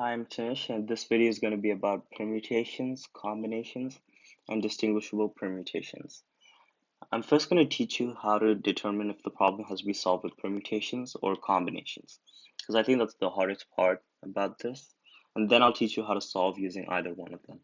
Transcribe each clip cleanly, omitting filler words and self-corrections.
Hi, I'm Tanish, and this video is going to be about permutations, combinations, and distinguishable permutations. I'm first going to teach you how to determine if the problem has to be solved with permutations or combinations, because I think that's the hardest part about this. And then I'll teach you how to solve using either one of them.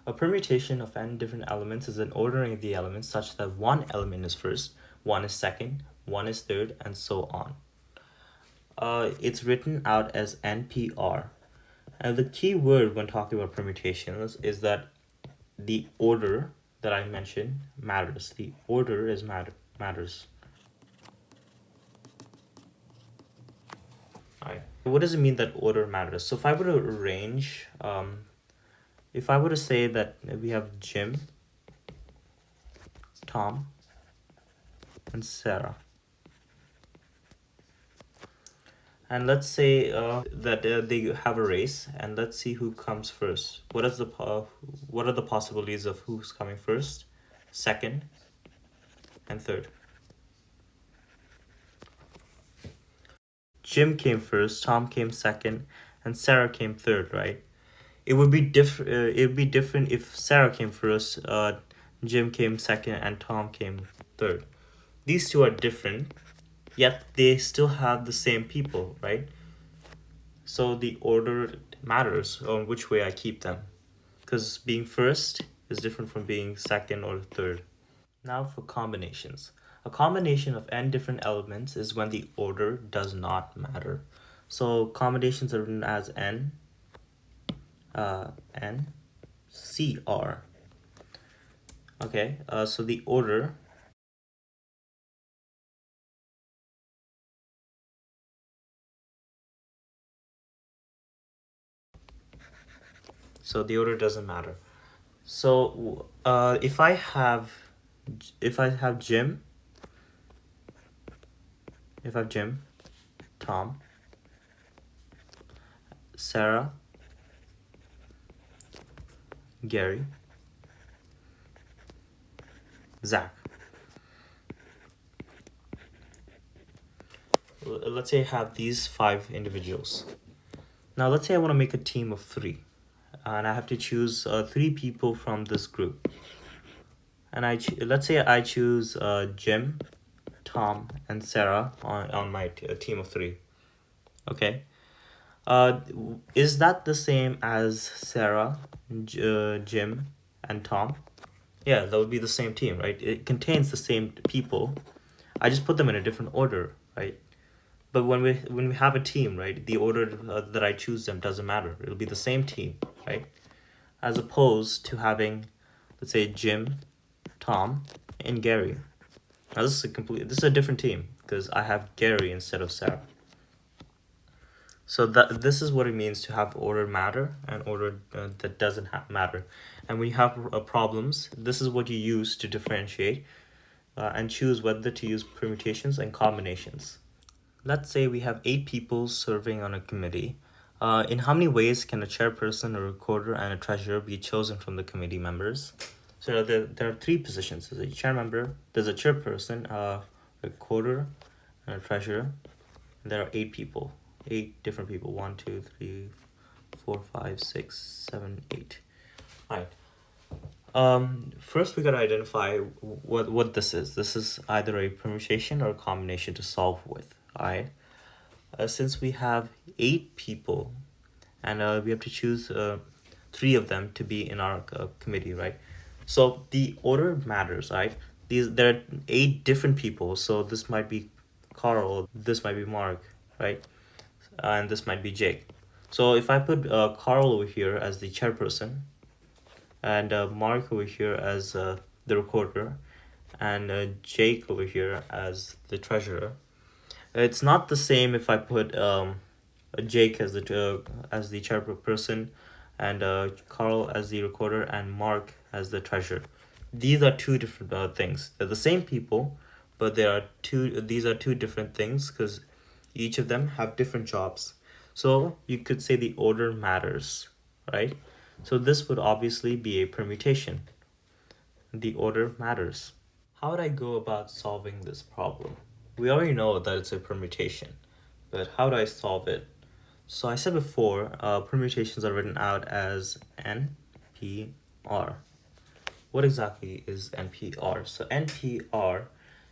A permutation of n different elements is an ordering of the elements such that one element is first, one is second, one is third, and so on. It's written out as NPR. And the key word when talking about permutations is that the order that I mentioned matters. The order is matters. Alright. What does it mean that order matters? So if I were to arrange, if I were to say that we have Jim, Tom, and Sarah. And let's say that they have a race, and let's see who comes first. What are the possibilities of who's coming first, second, and third? Jim came first, Tom came second, and Sarah came third, right? It would be different. It would be different if Sarah came first, Jim came second, and Tom came third. These two are different, yet they still have the same people, right? So the order matters on which way I keep them, because being first is different from being second or third. Now for combinations. A combination of n different elements is when the order does not matter. So combinations are written as n, c, r. Okay, so the order doesn't matter. So if I have Jim, Tom, Sarah, Gary, Zach. Let's say I have these 5 individuals. Now let's say I want to make a team of 3, and I have to choose 3 people from this group. And let's say I choose Jim, Tom, and Sarah on my team of 3. Okay. Is that the same as Sarah, Jim, and Tom? Yeah, that would be the same team, right? It contains the same people. I just put them in a different order, right? But when we have a team, right, the order that I choose them doesn't matter. It'll be the same team, right? As opposed to having, let's say, Jim, Tom, and Gary. Now this is a different team because I have Gary instead of Sarah. So this is what it means to have order matter and order that doesn't matter. And when you have problems, this is what you use to differentiate and choose whether to use permutations and combinations. Let's say we have 8 people serving on a committee. In how many ways can a chairperson, a recorder, and a treasurer be chosen from the committee members? So there are 3 positions. There's a chair member, there's a chairperson, a recorder, and a treasurer. And there are 8 people. 8 different people. 1, 2, 3, 4, 5, 6, 7, 8. Alright. First we gotta identify what this is. This is either a permutation or a combination to solve with. Alright. Since we have 8 people, and we have to choose 3 of them to be in our committee, right? So the order matters, right? There are 8 different people, so this might be Carl, this might be Mark, right? And this might be Jake. So if I put Carl over here as the chairperson, and Mark over here as the recorder, and Jake over here as the treasurer, it's not the same if I put Jake as the chairperson, and Carl as the recorder, and Mark as the treasurer. These are 2 different things. They're the same people, but these are 2 different things because each of them have different jobs. So you could say the order matters, right? So this would obviously be a permutation. The order matters. How would I go about solving this problem? We already know that it's a permutation, but how do I solve it? So I said before, permutations are written out as NPR. What exactly is NPR? So NPR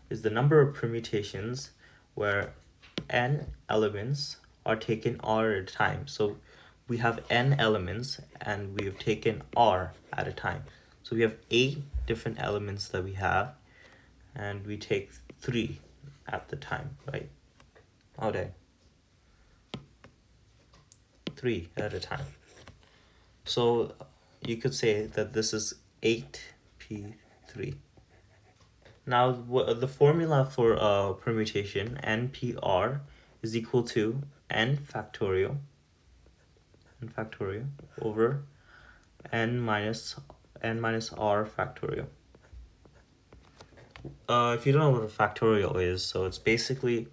is the number of permutations where n elements are taken r at a time. So we have n elements and we have taken r at a time. So we have 8 different elements that we have, and we take 3 at the time, right? Okay, 3 at a time. So you could say that this is 8p3. Now, the formula for permutation, NPR, is equal to n factorial over n minus r factorial. If you don't know what a factorial is, so it's basically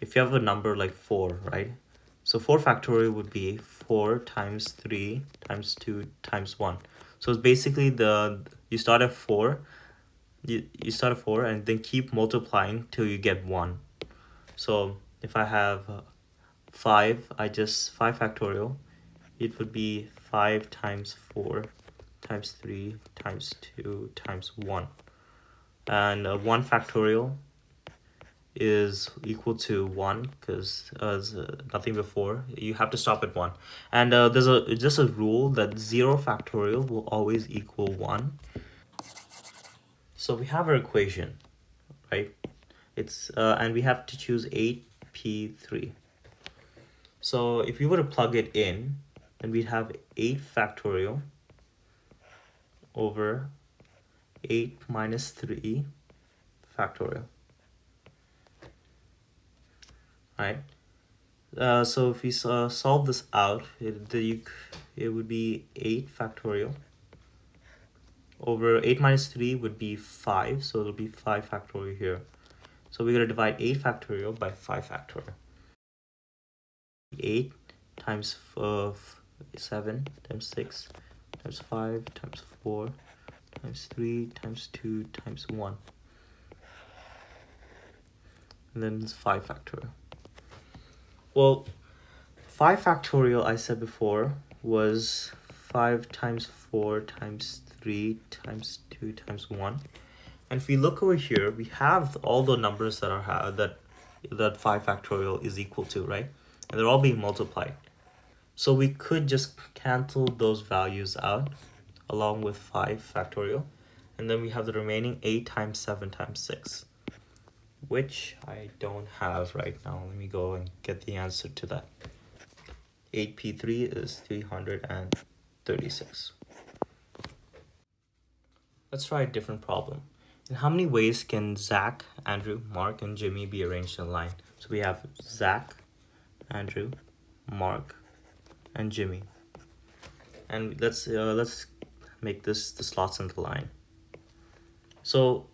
if you have a number like 4, right? So 4 factorial would be 4 times 3 times 2 times 1. So it's basically you start at 4, you start at 4 and then keep multiplying till you get 1. So if I have 5, 5 factorial, it would be 5 times 4 times 3 times 2 times 1. And 1 factorial is equal to 1 because there's nothing before. You have to stop at 1. And there's just a rule that 0 factorial will always equal 1. So we have our equation, right? It's and we have to choose 8p3. So if we were to plug it in, then we'd have 8 factorial over 8 minus 3 factorial, right? So if we solve this out, it would be 8 factorial over 8 minus 3 would be 5, so it'll be 5 factorial here. So we're going to divide 8 factorial by 5 factorial. 8 times 7 times 6 times 5 times 4 times 3 times 2 times 1. And then it's 5 factorial. Well, 5 factorial, I said before, was 5 times 4 times 3 times 2 times 1. And if we look over here, we have all the numbers that are that 5 factorial is equal to, right? And they're all being multiplied. So we could just cancel those values out along with 5 factorial. And then we have the remaining 8 times 7 times 6, which I don't have right now. Let me go and get the answer to that. 8p3 is 336. Let's try a different problem. In how many ways can Zach, Andrew, Mark, and Jimmy be arranged in a line? So we have Zach, Andrew, Mark, and Jimmy. And let's make this the slots in the line. So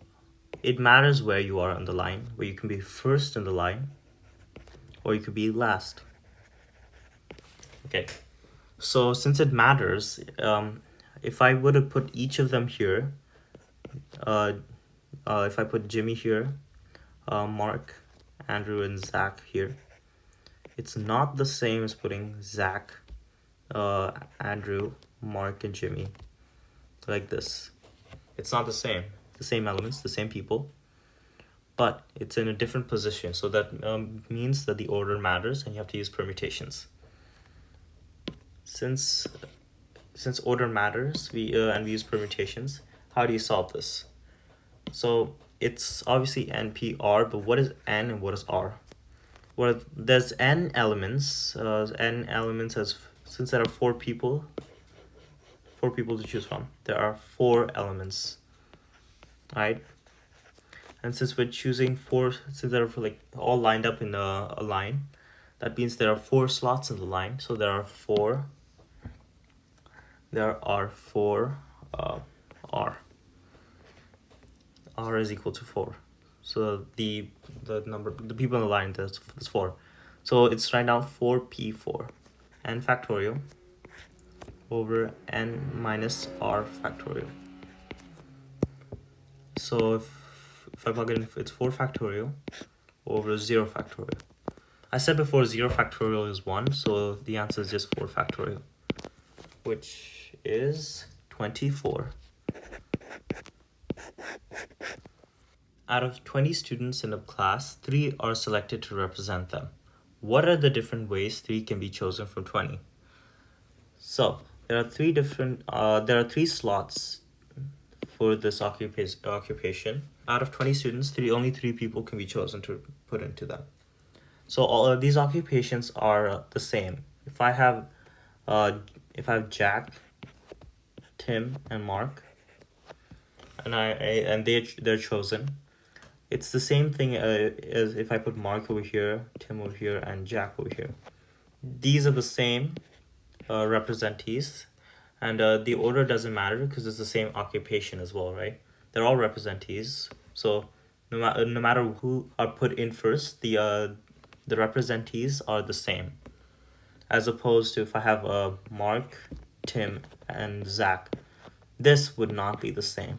it matters where you are on the line, where you can be first in the line, or you could be last. Okay, so since it matters, if I were to put each of them here, if I put Jimmy here, Mark, Andrew, and Zach here, it's not the same as putting Zach, Andrew, Mark, and Jimmy like this. It's not the same elements, the same people, but it's in a different position. So that means that the order matters and you have to use permutations. Since order matters, we use permutations. How do you solve this? So it's obviously NPR, but what is N and what is R? Well, there's N elements. N elements as since there are 4 people to choose from, there are 4 elements, right? And since we're choosing 4, since they're all lined up in a line, that means there are 4 slots in the line. So there are 4. There are 4 R. R is equal to 4. So the people in the line, there's 4. So it's right now 4p4. N factorial over n minus r factorial. So if I plug it in, it's 4 factorial over 0 factorial. I said before 0 factorial is 1, so the answer is just 4 factorial, which is 24. Out of 20 students in a class, 3 are selected to represent them. What are the different ways 3 can be chosen from 20? So there are three slots for this occupation. Out of 20 students, only 3 people can be chosen to put into them. So all of these occupations are the same. If I have Jack, Tim, and Mark, and they're chosen, it's the same thing as if I put Mark over here, Tim over here, and Jack over here. These are the same representees, and the order doesn't matter because it's the same occupation as well, right? They're all representees, so no matter who are put in first, the representees are the same. As opposed to if I have Mark, Tim, and Zach, this would not be the same.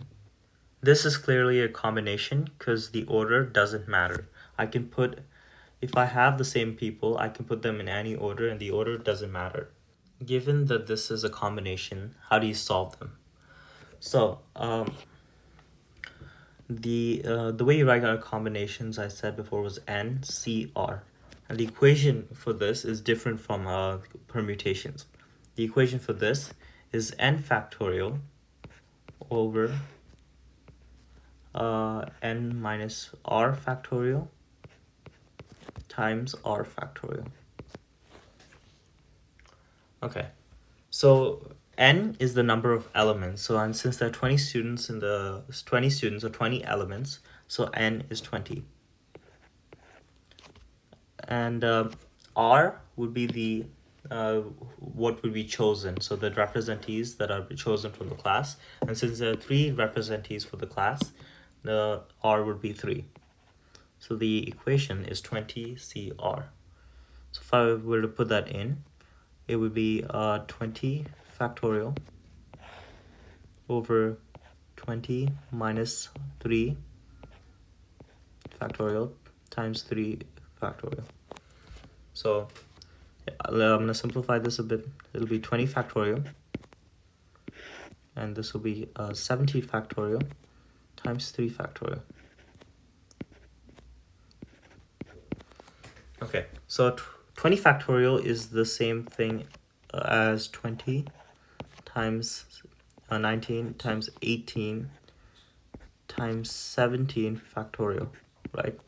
This is clearly a combination because the order doesn't matter. If I have the same people, I can put them in any order and the order doesn't matter. Given that this is a combination, how do you solve them? So, the way you write our combinations, I said before, was NCR. And the equation for this is different from permutations. The equation for this is n factorial over n minus r factorial times r factorial. Okay, so n is the number of elements. So and since there are 20 students or 20 elements, so n is 20. And R would be the what would be chosen. So the representees that are chosen from the class. And since there are 3 representees for the class, the R would be 3. So the equation is 20CR. So if I were to put that in, it would be 20 factorial over 20 minus 3 factorial times 3 factorial. So I'm going to simplify this a bit. It'll be 20 factorial, and this will be 70 factorial times 3 factorial. Okay, so 20 factorial is the same thing as 20 times 19 times 18 times 17 factorial, right?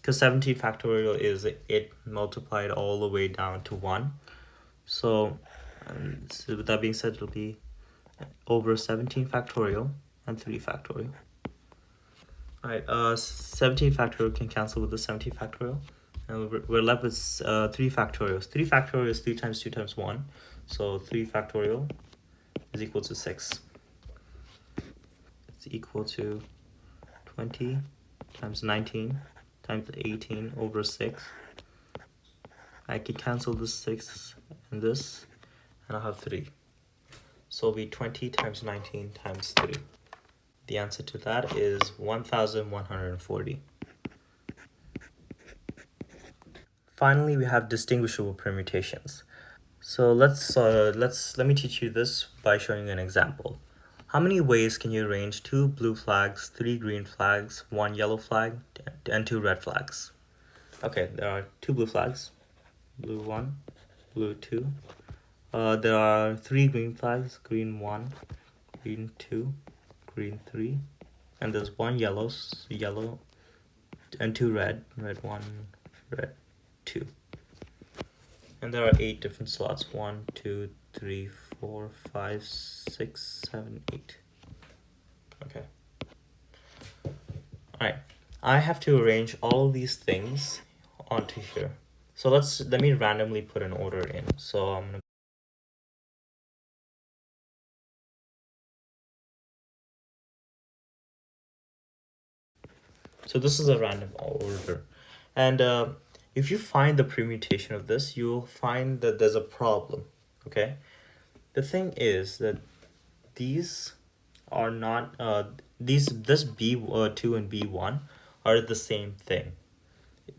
Because 17 factorial is it multiplied all the way down to 1. So with that being said, it'll be over 17 factorial and 3 factorial. Alright, 17 factorial can cancel with the 17 factorial. And we're left with 3 factorial. 3 factorial is 3 times 2 times 1. So 3 factorial is equal to 6. It's equal to 20 times 19 times 18 over 6. I can cancel this 6 and this, and I'll have 3. So it'll be 20 times 19 times 3. The answer to that is 1,140. Finally, we have distinguishable permutations. So let me teach you this by showing you an example. How many ways can you arrange 2 blue flags, 3 green flags, 1 yellow flag, and 2 red flags? Okay, there are 2 blue flags, blue 1, blue 2. There are 3 green flags, green 1, green 2, green 3, and there's 1 yellow, and 2 red, red 1, red 2. And there are 8 different slots, 1, 2, 3, 4, 5, 6, 7, 8. Okay. Alright, I have to arrange all these things onto here. So let me randomly put an order in. So I'm gonna So this is a random order. And if you find the permutation of this, you'll find that there's a problem, okay? The thing is that these are not, this B2 and B1 are the same thing.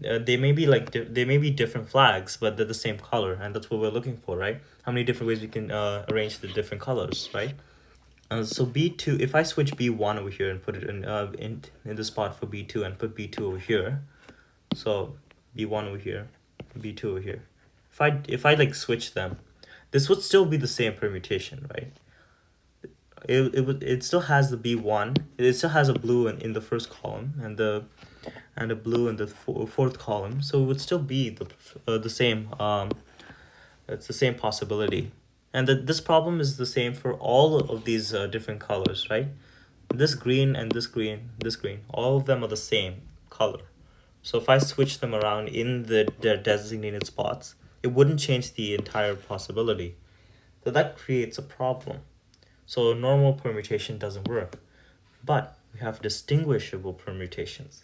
they may be they may be different flags, but they're the same color, and that's what we're looking for, right? How many different ways we can arrange the different colors, right? So B2, if I switch B1 over here and put it in the spot for B2 and put B2 over here, so B1 over here, B2 over here. If I like switch them, this would still be the same permutation, right? It still has the B1. It still has a blue in the first column and a blue in the fourth column. So it would still be the same. It's the same possibility, and this problem is the same for all of these different colors, right? This green and this green, all of them are the same color. So if I switch them around in their designated spots, it wouldn't change the entire possibility. So that creates a problem. So normal permutation doesn't work, but we have distinguishable permutations.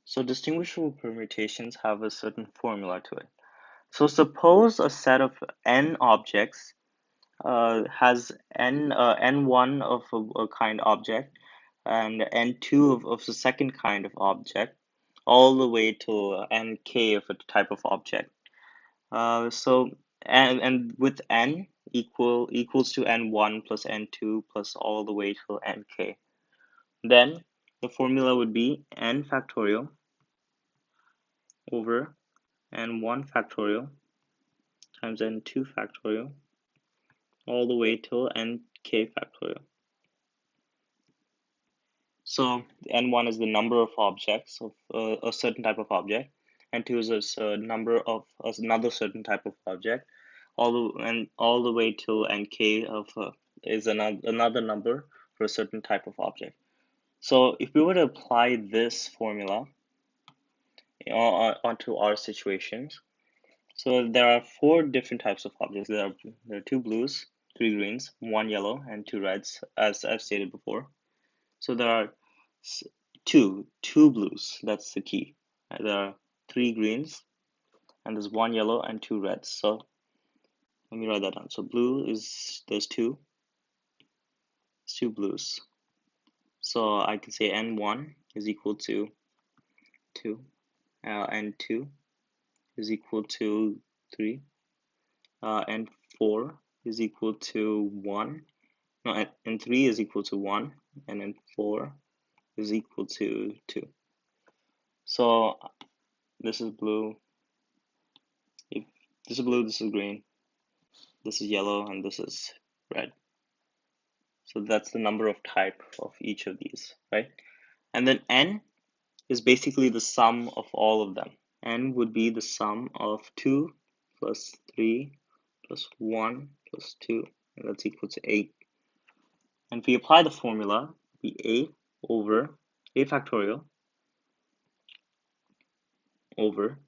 So distinguishable permutations have a certain formula to it. So suppose a set of n objects has n1 of a kind object and n2 of the second kind of object, all the way to nk of a type of object. So and with n equals to n1 plus n2 plus all the way till nk. Then the formula would be n factorial over n1 factorial times n2 factorial all the way till nk factorial. So n1 is the number of objects of a certain type of object, n2 is a number of another certain type of object, all the way till nk of is another number for a certain type of object. So if we were to apply this formula onto our situations, so there are four different types of objects. There are two blues, three greens, one yellow, and two reds, as I've stated before. So there are two blues. That's the key. There are three greens, and there's one yellow and two reds. So let me write that down. So blue is there's two blues. So I can say n1 is equal to 2, n2 is equal to 3, n4 is equal to 1. No, n3 is equal to 1, and n4 is equal to 2. So this is blue. If this is blue, this is green, this is yellow, and this is red. So that's the number of type of each of these, right? And then n is basically the sum of all of them. N would be the sum of 2 plus 3 plus 1 plus 2, and that's equal to 8. And if we apply the formula, it would be a over a factorial over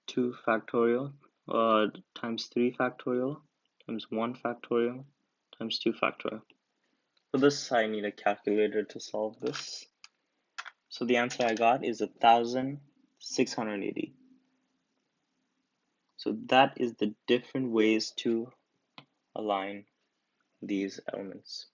2 factorial times 3 factorial times 1 factorial times 2 factorial. For this, I need a calculator to solve this. So the answer I got is 1,680. So that is the different ways to align these elements.